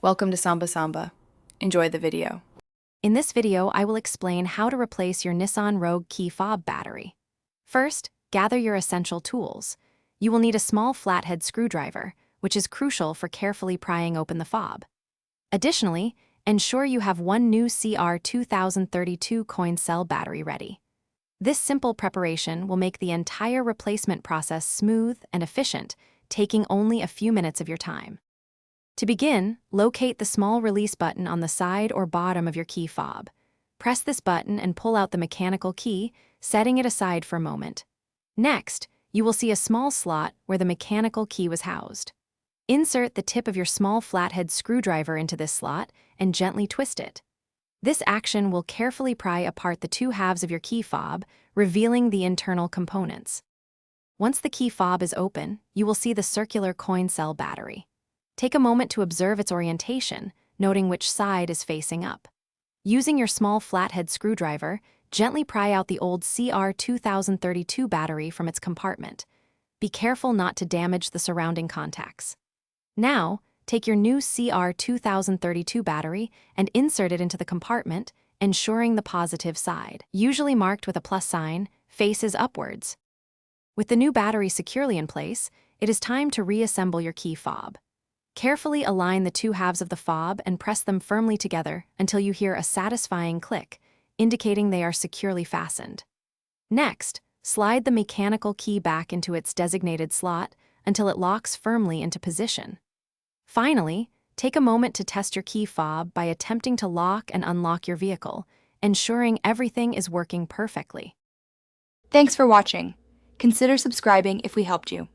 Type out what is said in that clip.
Welcome to Samba Samba. Enjoy the video. In this video, I will explain how to replace your Nissan Rogue key fob battery. First, gather your essential tools. You will need a small flathead screwdriver, which is crucial for carefully prying open the fob. Additionally, ensure you have one new CR2032 coin cell battery ready. This simple preparation will make the entire replacement process smooth and efficient, taking only a few minutes of your time. To begin, locate the small release button on the side or bottom of your key fob. Press this button and pull out the mechanical key, setting it aside for a moment. Next, you will see a small slot where the mechanical key was housed. Insert the tip of your small flathead screwdriver into this slot and gently twist it. This action will carefully pry apart the two halves of your key fob, revealing the internal components. Once the key fob is open, you will see the circular coin cell battery. Take a moment to observe its orientation, noting which side is facing up. Using your small flathead screwdriver, gently pry out the old CR2032 battery from its compartment. Be careful not to damage the surrounding contacts. Now, take your new CR2032 battery and insert it into the compartment, ensuring the positive side, usually marked with a plus sign, faces upwards. With the new battery securely in place, it is time to reassemble your key fob. Carefully align the two halves of the fob and press them firmly together until you hear a satisfying click, indicating they are securely fastened. Next, slide the mechanical key back into its designated slot until it locks firmly into position. Finally, take a moment to test your key fob by attempting to lock and unlock your vehicle, ensuring everything is working perfectly. Thanks for watching. Consider subscribing if we helped you.